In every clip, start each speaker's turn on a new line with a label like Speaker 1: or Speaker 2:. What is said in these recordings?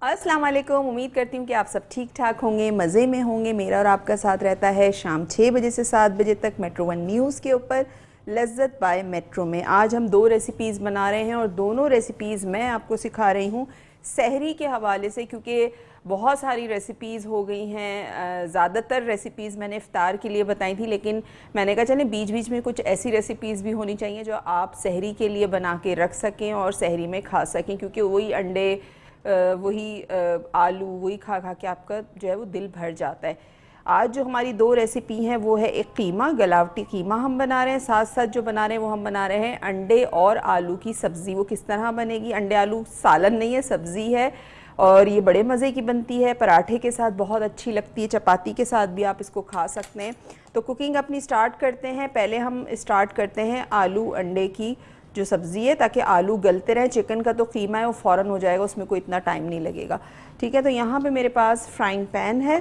Speaker 1: अस्सलाम वालेकुम। उम्मीद करती हूँ कि आप सब ठीक ठाक होंगे, मज़े में होंगे। मेरा और आपका साथ रहता है शाम 6 बजे से 7 बजे तक मेट्रो वन न्यूज़ के ऊपर लज्जत बाय मेट्रो में। आज हम 2 रेसिपीज़ बना रहे हैं और दोनों रेसिपीज़ मैं आपको सिखा रही हूँ सहरी के हवाले से, क्योंकि बहुत सारी रेसिपीज़ हो गई हैं। ज़्यादातर रेसिपीज़ मैंने इफ़्तार के लिए बताई थी, लेकिन मैंने कहा चलें बीच बीच में कुछ ऐसी रेसिपीज़ भी होनी चाहिए जो आप सहरी के लिए बना के रख सकें और सहरी में खा सकें, क्योंकि वही अंडे वही आलू वही खा खा के आपका जो है वो दिल भर जाता है। आज जो हमारी 2 रेसिपी हैं वो है एक कीमा, गलावटी कीमा हम बना रहे हैं, साथ साथ जो बना रहे हैं वो हम बना रहे हैं अंडे और आलू की सब्ज़ी। वो किस तरह बनेगी? अंडे आलू सालन नहीं है, सब्ज़ी है और ये बड़े मज़े की बनती है। पराठे के साथ बहुत अच्छी लगती है, चपाती के साथ भी आप इसको खा सकते हैं। तो कुकिंग अपनी स्टार्ट करते हैं। पहले हम स्टार्ट करते हैं आलू अंडे की जो सब्ज़ी है, ताकि आलू गलते रहें। चिकन का तो कीमा है वो फ़ौरन हो जाएगा, उसमें कोई इतना टाइम नहीं लगेगा। ठीक है, तो यहाँ पे मेरे पास फ्राइंग पैन है।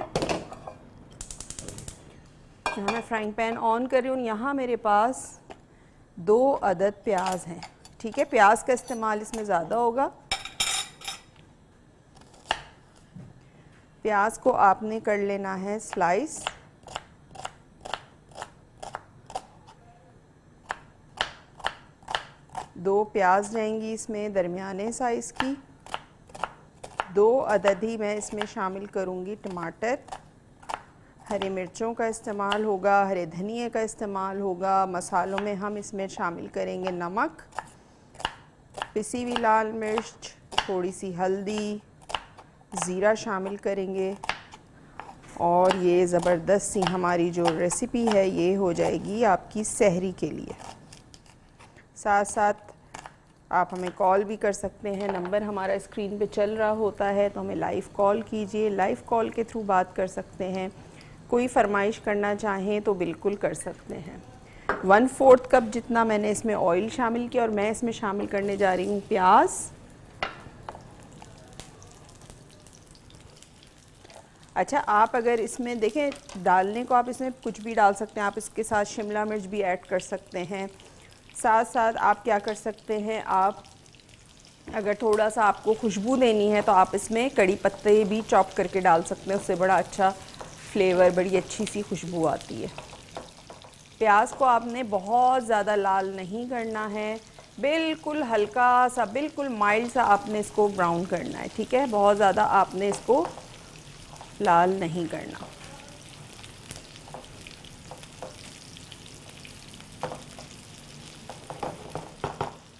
Speaker 1: यहाँ मैं फ्राइंग पैन ऑन कर रही हूँ। यहाँ मेरे पास 2 अदद प्याज हैं। ठीक है, प्याज का इस्तेमाल इसमें ज़्यादा होगा। प्याज को आपने कर लेना है स्लाइस। दो प्याज जाएंगी इसमें दरमियाने साइज़ की। 2 अदद ही मैं इसमें शामिल करूँगी टमाटर। हरी मिर्चों का इस्तेमाल होगा, हरे धनिए का इस्तेमाल होगा। मसालों में हम इसमें शामिल करेंगे नमक, पिसी हुई लाल मिर्च, थोड़ी सी हल्दी, ज़ीरा शामिल करेंगे। और ये ज़बरदस्त सी हमारी जो रेसिपी है ये हो जाएगी आपकी सहरी के लिए। साथ साथ आप हमें कॉल भी कर सकते हैं, नंबर हमारा स्क्रीन पे चल रहा होता है, तो हमें लाइव कॉल कीजिए। लाइव कॉल के थ्रू बात कर सकते हैं। कोई फरमाइश करना चाहें तो बिल्कुल कर सकते हैं। 1/4 कप जितना मैंने इसमें ऑयल शामिल किया और मैं इसमें शामिल करने जा रही हूँ प्याज। अच्छा, आप अगर इसमें देखें डालने को आप इसमें कुछ भी डाल सकते हैं। आप इसके साथ शिमला मिर्च भी ऐड कर सकते हैं। साथ साथ आप क्या कर सकते हैं, आप अगर थोड़ा सा आपको खुशबू देनी है तो आप इसमें कड़ी पत्ते भी चॉप करके डाल सकते हैं, उससे बड़ा अच्छा फ्लेवर, बड़ी अच्छी सी खुशबू आती है। प्याज को आपने बहुत ज़्यादा लाल नहीं करना है, बिल्कुल हल्का सा, बिल्कुल माइल्ड सा आपने इसको ब्राउन करना है। ठीक है, बहुत ज़्यादा आपने इसको लाल नहीं करना।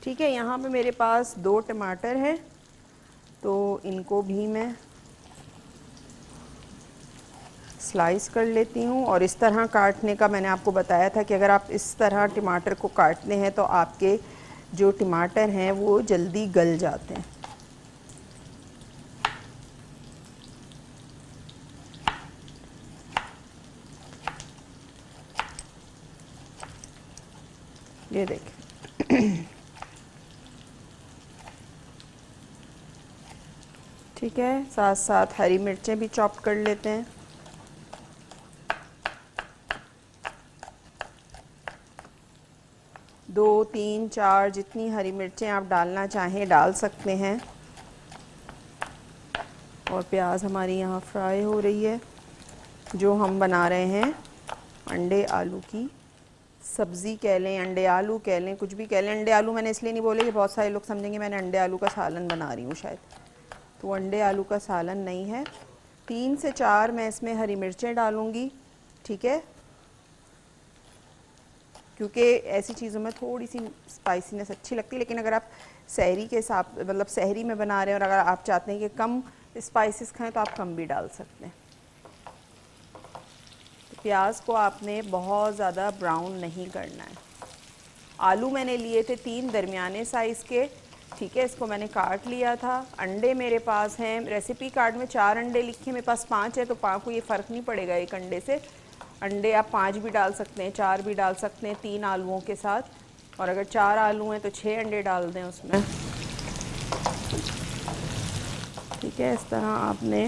Speaker 1: ठीक है, यहाँ पे मेरे पास 2 टमाटर हैं, तो इनको भी मैं स्लाइस कर लेती हूँ। और इस तरह काटने का मैंने आपको बताया था कि अगर आप इस तरह टमाटर को काटते हैं तो आपके जो टमाटर हैं वो जल्दी गल जाते हैं। ये देखिए। ठीक है, साथ साथ हरी मिर्चें भी चॉप कर लेते हैं। दो, 3, 4 जितनी हरी मिर्चें आप डालना चाहें डाल सकते हैं। और प्याज हमारी यहाँ फ्राई हो रही है। जो हम बना रहे हैं अंडे आलू की सब्ज़ी कह लें, अंडे आलू कह लें, कुछ भी कह लें। अंडे आलू मैंने इसलिए नहीं बोले कि बहुत सारे लोग समझेंगे मैंने अंडे आलू का सालन बना रही हूँ शायद, तो अंडे आलू का सालन नहीं है। 3 से 4 मैं इसमें हरी मिर्चें डालूँगी। ठीक है, क्योंकि ऐसी चीज़ों में थोड़ी सी स्पाइसीनेस अच्छी लगती है, लेकिन अगर आप सहरी के हिसाब मतलब सहरी में बना रहे हैं और अगर आप चाहते हैं कि कम स्पाइसेस खाएं तो आप कम भी डाल सकते हैं। तो प्याज को आपने बहुत ज़्यादा ब्राउन नहीं करना है। आलू मैंने लिए थे 3 दरमियाने साइज़ के। ठीक है, इसको मैंने काट लिया था। अंडे मेरे पास हैं, रेसिपी कार्ड में 4 अंडे लिखे, मेरे पास 5 है, तो 5 को ये फ़र्क नहीं पड़ेगा एक अंडे से। अंडे आप 5 भी डाल सकते हैं, 4 भी डाल सकते हैं 3 आलूओं के साथ। और अगर 4 आलू हैं तो 6 अंडे डाल दें उसमें। ठीक है, इस तरह आपने।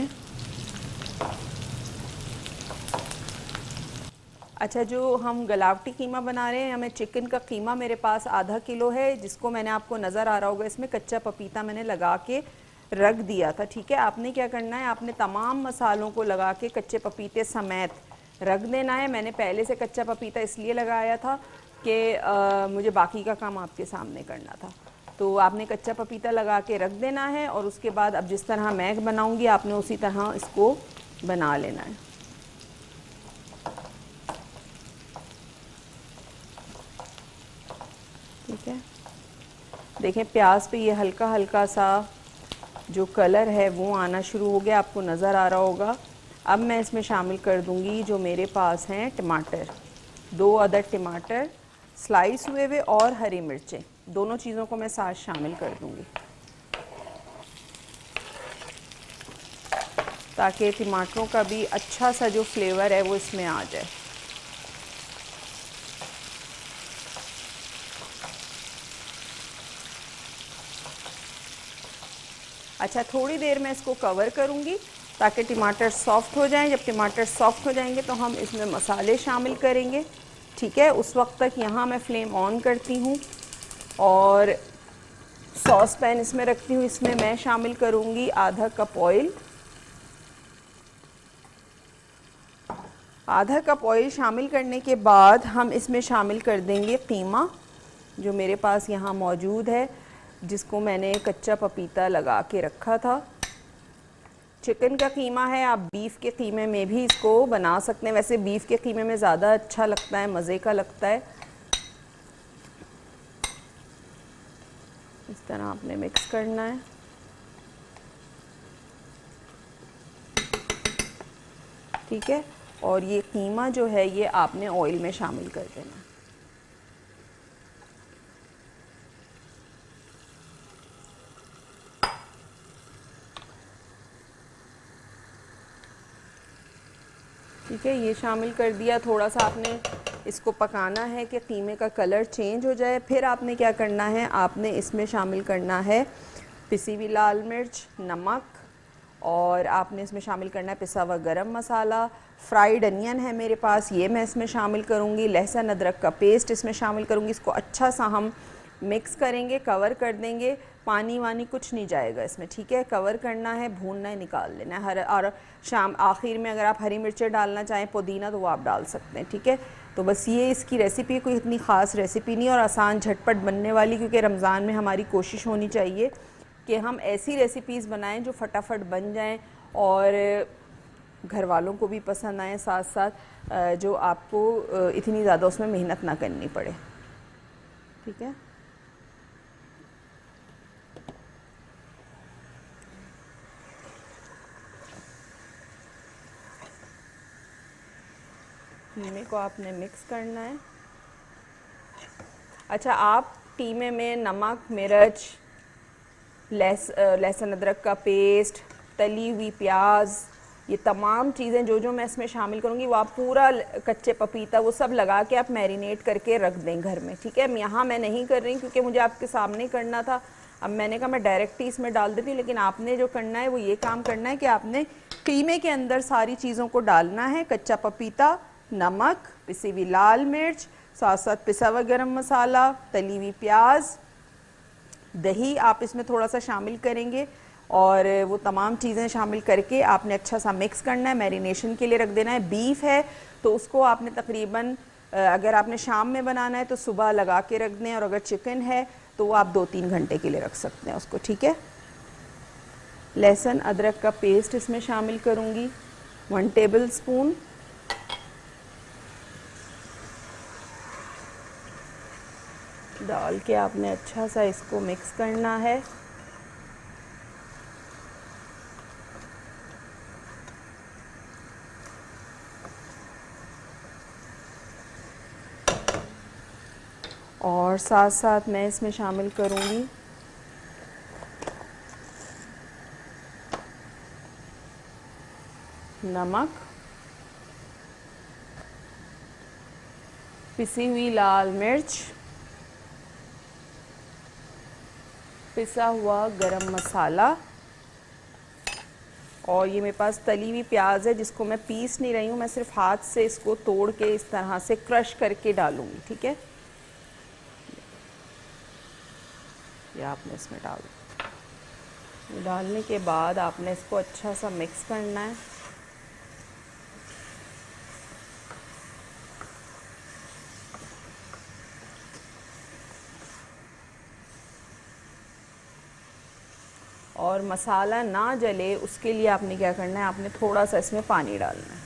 Speaker 1: अच्छा, जो हम गलावटी कीमा बना रहे हैं, हमें चिकन का कीमा मेरे पास आधा किलो है, जिसको मैंने आपको नज़र आ रहा होगा इसमें कच्चा पपीता मैंने लगा के रख दिया था, ठीक है। आपने क्या करना है, आपने तमाम मसालों को लगा के कच्चे पपीते समेत रख देना है। मैंने पहले से कच्चा पपीता इसलिए लगाया था कि मुझे बाकी का काम आपके सामने करना था। तो आपने कच्चा पपीता लगा के रख देना है और उसके बाद अब जिस तरह मैं बनाऊंगी आपने उसी तरह इसको बना लेना है। ठीक है, देखें प्याज पे ये हल्का हल्का सा जो कलर है वो आना शुरू हो गया, आपको नज़र आ रहा होगा। अब मैं इसमें शामिल कर दूंगी जो मेरे पास हैं टमाटर, 2 अदद टमाटर स्लाइस हुए हुए और हरी मिर्चें, दोनों चीज़ों को मैं साथ शामिल कर दूंगी ताकि टमाटरों का भी अच्छा सा जो फ्लेवर है वो इसमें आ जाए। अच्छा, थोड़ी देर मैं इसको कवर करूंगी ताकि टमाटर सॉफ्ट हो जाएं। जब टमाटर सॉफ्ट हो जाएंगे तो हम इसमें मसाले शामिल करेंगे, ठीक है। उस वक्त तक यहाँ मैं फ्लेम ऑन करती हूँ और सॉस पैन इसमें रखती हूँ। इसमें मैं शामिल करूँगी आधा कप ऑयल। आधा कप ऑयल शामिल करने के बाद हम इसमें शामिल कर देंगे कीमा जो मेरे पास यहाँ मौजूद है, जिसको मैंने कच्चा पपीता लगा के रखा था। चिकन का कीमा है, आप बीफ के कीमे में भी इसको बना सकते हैं। वैसे बीफ के कीमे में ज़्यादा अच्छा लगता है, मज़े का लगता है। इस तरह आपने मिक्स करना है। ठीक है, और ये कीमा जो है ये आपने ऑयल में शामिल कर देना है। ठीक है, ये शामिल कर दिया। थोड़ा सा आपने इसको पकाना है कि कीमे का कलर चेंज हो जाए। फिर आपने क्या करना है, आपने इसमें शामिल करना है पिसी हुई लाल मिर्च, नमक, और आपने इसमें शामिल करना है पिसा हुआ गरम मसाला। फ्राइड अनियन है मेरे पास, ये मैं इसमें शामिल करूँगी। लहसुन अदरक का पेस्ट इसमें शामिल करूँगी। इसको अच्छा सा हम मिक्स करेंगे, कवर कर देंगे। पानी वानी कुछ नहीं जाएगा इसमें, ठीक है। कवर करना है, भूनना है, निकाल लेना है। और शाम आखिर में अगर आप हरी मिर्चें डालना चाहें, पुदीना, तो वो आप डाल सकते हैं, ठीक है। तो बस ये इसकी रेसिपी कोई इतनी ख़ास रेसिपी नहीं और आसान झटपट बनने वाली, क्योंकि रमज़ान में हमारी कोशिश होनी चाहिए कि हम ऐसी रेसिपीज़ बनाएं जो फटाफट बन जाएं और घर वालों को भी पसंद आए, साथ साथ जो आपको इतनी ज़्यादा उसमें मेहनत ना करनी पड़े, ठीक है। कीमे को आपने मिक्स करना है। अच्छा, आप कीमे में नमक, मिर्च, लहसुन अदरक का पेस्ट, तली हुई प्याज, ये तमाम चीज़ें जो मैं इसमें शामिल करूँगी वो आप पूरा कच्चे पपीता वो सब लगा के आप मैरिनेट करके रख दें घर में, ठीक है। यहाँ मैं नहीं कर रही क्योंकि मुझे आपके सामने करना था। अब मैंने कहा मैं डायरेक्ट ही इसमें डाल देती हूँ, लेकिन आपने जो करना है वो ये काम करना है कि आपने कीमे के अंदर सारी चीज़ों को डालना है। कच्चा पपीता, नमक, पिसी हुई लाल मिर्च, साथ साथ पिसा हुआ गरम मसाला, तली हुई प्याज, दही आप इसमें थोड़ा सा शामिल करेंगे और वो तमाम चीज़ें शामिल करके आपने अच्छा सा मिक्स करना है, मैरिनेशन के लिए रख देना है। बीफ है तो उसको आपने तकरीबन अगर आपने शाम में बनाना है तो सुबह लगा के रख दें, और अगर चिकन है तो वो आप 2-3 घंटे के लिए रख सकते हैं उसको, ठीक है। लहसुन अदरक का पेस्ट इसमें शामिल करूँगी, 1 टेबल स्पून। डाल के आपने अच्छा सा इसको मिक्स करना है। और साथ साथ मैं इसमें शामिल करूँगी नमक, पिसी हुई लाल मिर्च, पिसा हुआ गरम मसाला, और ये मेरे पास तली हुई प्याज है जिसको मैं पीस नहीं रही हूँ, मैं सिर्फ हाथ से इसको तोड़ के इस तरह से क्रश करके डालूँगी, ठीक है। ये आपने इसमें डाल डालने के बाद आपने इसको अच्छा सा मिक्स करना है। और मसाला ना जले उसके लिए आपने क्या करना है, आपने थोड़ा सा इसमें पानी डालना है,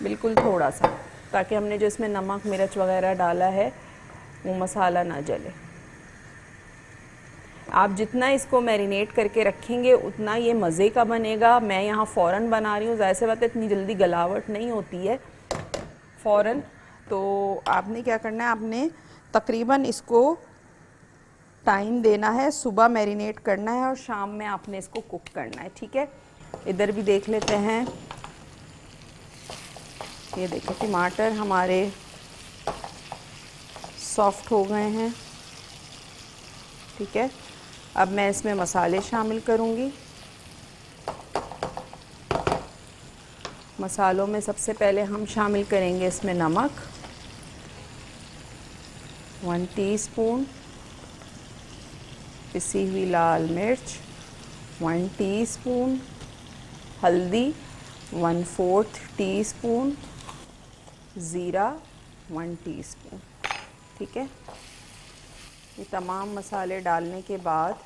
Speaker 1: बिल्कुल थोड़ा सा, ताकि हमने जो इसमें नमक मिर्च वगैरह डाला है वो मसाला ना जले। आप जितना इसको मैरिनेट करके रखेंगे उतना ये मज़े का बनेगा। मैं यहाँ फ़ौरन बना रही हूँ, ज़ाहिर सी बात है इतनी जल्दी गलावट नहीं होती है फ़ौरन। तो आपने क्या करना है, आपने तकरीबन इसको टाइम देना है, सुबह मैरिनेट करना है और शाम में आपने इसको कुक करना है। ठीक है, इधर भी देख लेते हैं। ये देखो टमाटर हमारे सॉफ्ट हो गए हैं। ठीक है, अब मैं इसमें मसाले शामिल करूँगी। मसालों में सबसे पहले हम शामिल करेंगे इसमें नमक 1 टीस्पून, पिसी हुई लाल मिर्च 1 टीस्पून, हल्दी 1/4 टीस्पून, ज़ीरा 1 टीस्पून। ठीक है, ये तमाम मसाले डालने के बाद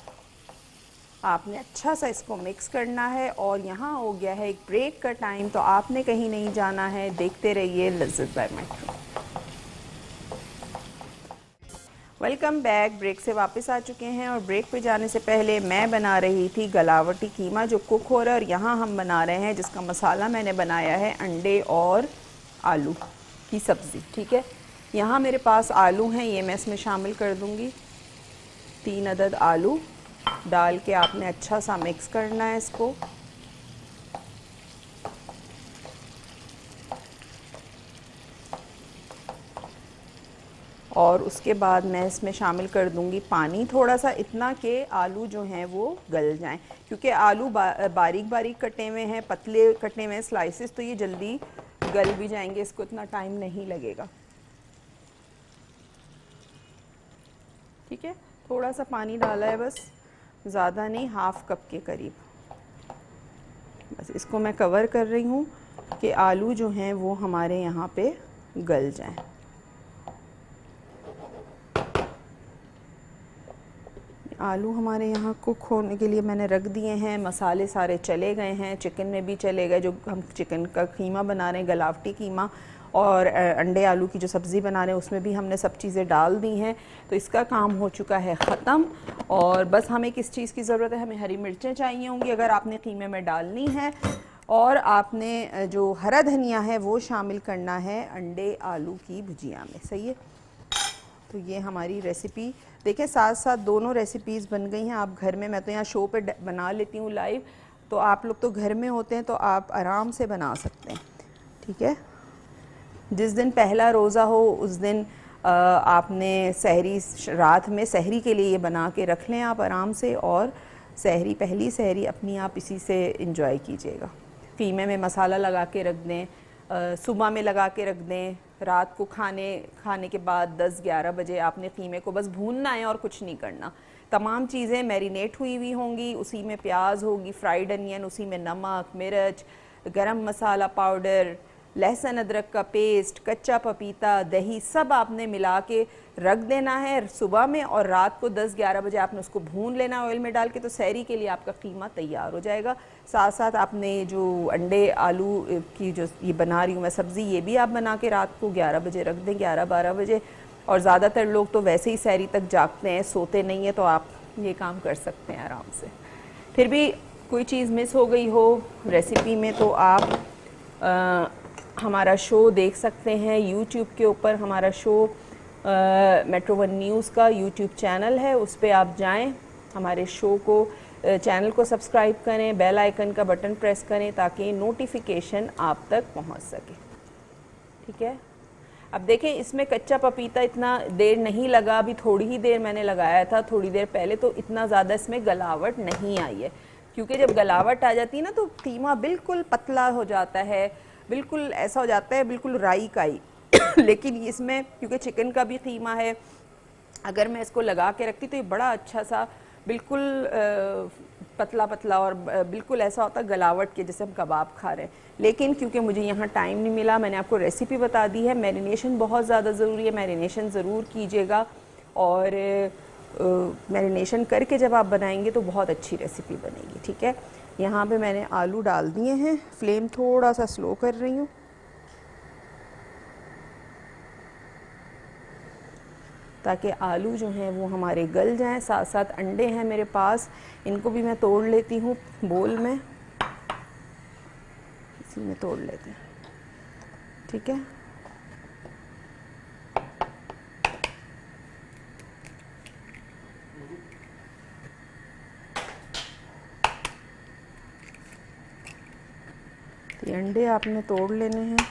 Speaker 1: आपने अच्छा सा इसको मिक्स करना है। और यहाँ हो गया है एक ब्रेक का टाइम, तो आपने कहीं नहीं जाना है, देखते रहिए Lazzat by Metro. Welcome back. Break से वापस आ चुके हैं और ब्रेक पे जाने से पहले मैं बना रही थी गलावटी कीमा जो कुक हो रहा है, और यहाँ हम बना रहे हैं जिसका मसाला मैंने बनाया है अंडे और आलू की सब्ज़ी। ठीक है, यहाँ मेरे पास आलू हैं, ये मैं इसमें शामिल कर दूँगी। 3 अदद आलू डाल के आपने अच्छा सा मिक्स करना है इसको। और उसके बाद मैं इसमें शामिल कर दूंगी पानी थोड़ा सा, इतना कि आलू जो हैं वो गल जाएं, क्योंकि आलू बारीक बारीक कटे हुए हैं, पतले कटे हुए हैं स्लाइसेस, तो ये जल्दी गल भी जाएंगे, इसको इतना टाइम नहीं लगेगा। ठीक है, थोड़ा सा पानी डाला है बस, ज़्यादा नहीं, हाफ कप के करीब। बस इसको मैं कवर कर रही हूँ कि आलू जो हैं वो हमारे यहाँ पे गल जाएं। आलू हमारे यहाँ कुक होने के लिए मैंने रख दिए हैं, मसाले सारे चले गए हैं, चिकन में भी चले गए। जो हम चिकन का कीमा बना रहे हैं, गलावटी कीमा, और अंडे आलू की जो सब्ज़ी बना रहे हैं उसमें भी हमने सब चीज़ें डाल दी हैं। तो इसका काम हो चुका है ख़त्म। और बस हमें किस चीज़ की ज़रूरत है, हमें हरी मिर्चें चाहिए होंगी अगर आपने कीमे में डालनी है, और आपने जो हरा धनिया है वो शामिल करना है अंडे आलू की भुजिया में। सही है, तो ये हमारी रेसिपी देखें, साथ साथ दोनों रेसिपीज़ बन गई हैं। आप घर में, मैं तो यहाँ शो पे बना लेती हूँ लाइव, तो आप लोग तो घर में होते हैं तो आप आराम से बना सकते हैं। ठीक है, जिस दिन पहला रोज़ा हो उस दिन आपने सहरी, रात में सहरी के लिए ये बना के रख लें आप आराम से, और सहरी, पहली सहरी अपनी आप इसी से इंजॉय कीजिएगा। कीमे में मसाला लगा के रख दें, सुबह में लगा के रख दें, रात को खाने के बाद 10-11 बजे आपने कीमे को बस भूनना है और कुछ नहीं करना। तमाम चीज़ें मैरिनेट हुई हुई होंगी, उसी में प्याज होगी, फ्राइड अनियन, उसी में नमक मिर्च, गरम मसाला पाउडर, लहसुन अदरक का पेस्ट, कच्चा पपीता, दही, सब आपने मिला के रख देना है सुबह में, और रात को 10-11 बजे आपने उसको भून लेना ऑयल में डाल के, तो सहरी के लिए आपका कीमा तैयार हो जाएगा। साथ साथ आपने जो अंडे आलू की जो ये बना रही हूँ मैं सब्ज़ी, ये भी आप बना के रात को 11 बजे रख दें, 11-12 बजे। और ज़्यादातर लोग तो वैसे ही सहरी तक जागते हैं, सोते नहीं हैं, तो आप ये काम कर सकते हैं आराम से। फिर भी कोई चीज़ मिस हो गई हो रेसिपी में तो आप हमारा शो देख सकते हैं यूट्यूब के ऊपर। हमारा शो मेट्रो वन न्यूज़ का यूट्यूब चैनल है, उस पर आप जाएं, हमारे शो को चैनल को सब्सक्राइब करें, बेल आइकन का बटन प्रेस करें ताकि नोटिफिकेशन आप तक पहुंच सके। ठीक है, अब देखें इसमें कच्चा पपीता इतना देर नहीं लगा, अभी थोड़ी ही देर मैंने लगाया था थोड़ी देर पहले, तो इतना ज़्यादा इसमें गलावट नहीं आई है, क्योंकि जब गलावट आ जाती है ना तो कीमा बिल्कुल पतला हो जाता है, बिल्कुल ऐसा हो जाता है, बिल्कुल राई का ही। लेकिन इसमें क्योंकि चिकन का भी कीमा है, अगर मैं इसको लगा के रखती तो ये बड़ा अच्छा सा बिल्कुल पतला पतला और बिल्कुल ऐसा होता है गलावट के जैसे हम कबाब खा रहे हैं। लेकिन क्योंकि मुझे यहाँ टाइम नहीं मिला, मैंने आपको रेसिपी बता दी है। मैरिनेशन बहुत ज़्यादा ज़रूरी है, मैरिनेशन ज़रूर कीजिएगा। और मैरिनेशन करके जब आप बनाएंगे तो बहुत अच्छी रेसिपी बनेगी। ठीक है, यहाँ पे मैंने आलू डाल दिए हैं, फ्लेम थोड़ा सा स्लो कर रही हूँ ताकि आलू जो हैं वो हमारे गल जाएं। साथ साथ अंडे हैं मेरे पास, इनको भी मैं तोड़ लेती हूँ बोल में, इसी में तोड़ लेते हैं। ठीक है, तो ये अंडे आपने तोड़ लेने हैं।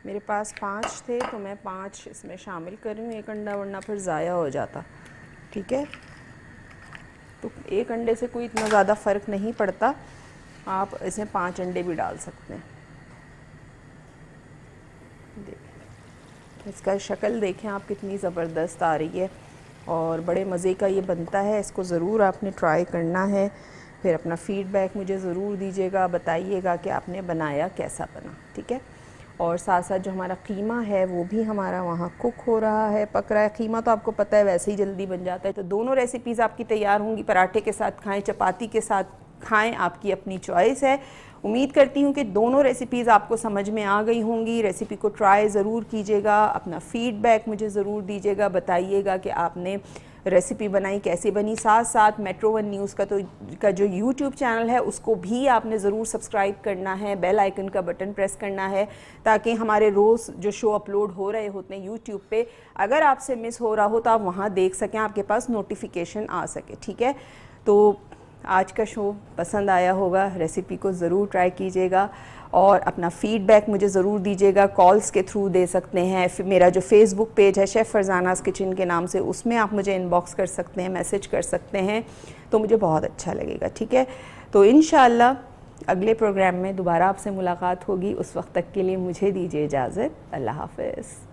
Speaker 1: मेरे पास 5 थे तो मैं 5 इसमें शामिल कर रही हूँ, एक अंडा वरना फिर ज़ाया हो जाता। ठीक है, तो एक अंडे से कोई इतना ज़्यादा फ़र्क नहीं पड़ता, आप इसमें 5 अंडे भी डाल सकते हैं। इसका शक्ल देखें आप कितनी ज़बरदस्त आ रही है और बड़े मज़े का ये बनता है। इसको ज़रूर आपने ट्राई करना है, फिर अपना फ़ीडबैक मुझे ज़रूर दीजिएगा, बताइएगा कि आपने बनाया कैसा बना। ठीक है, और साथ साथ जो हमारा कीमा है वो भी हमारा वहाँ कुक हो रहा है, पक रहा है। कीमा तो आपको पता है वैसे ही जल्दी बन जाता है। तो दोनों रेसिपीज़ आपकी तैयार होंगी, पराठे के साथ खाएं, चपाती के साथ खाएं, आपकी अपनी चॉइस है। उम्मीद करती हूँ कि दोनों रेसिपीज़ आपको समझ में आ गई होंगी। रेसिपी को ट्राई ज़रूर कीजिएगा, अपना फ़ीडबैक मुझे ज़रूर दीजिएगा, बताइएगा कि आपने रेसिपी बनाई कैसी बनी। साथ साथ मेट्रो वन न्यूज़ का जो यूट्यूब चैनल है उसको भी आपने ज़रूर सब्सक्राइब करना है, बेल आइकन का बटन प्रेस करना है ताकि हमारे रोज़ जो शो अपलोड हो रहे होते हैं यूट्यूब पे, अगर आपसे मिस हो रहा हो तो आप वहाँ देख सकें, आपके पास नोटिफिकेशन आ सके। ठीक है, तो आज का शो पसंद आया होगा, रेसिपी को ज़रूर ट्राई कीजिएगा और अपना फ़ीडबैक मुझे ज़रूर दीजिएगा। कॉल्स के थ्रू दे सकते हैं, फिर मेरा जो फेसबुक पेज है शेफ़ फरजानाज़ किचन के नाम से, उसमें आप मुझे इनबॉक्स कर सकते हैं, मैसेज कर सकते हैं, तो मुझे बहुत अच्छा लगेगा। ठीक है, तो इंशाअल्लाह अगले प्रोग्राम में दोबारा आपसे मुलाकात होगी। उस वक्त तक के लिए मुझे दीजिए इजाज़त। अल्लाह हाफ़िज़।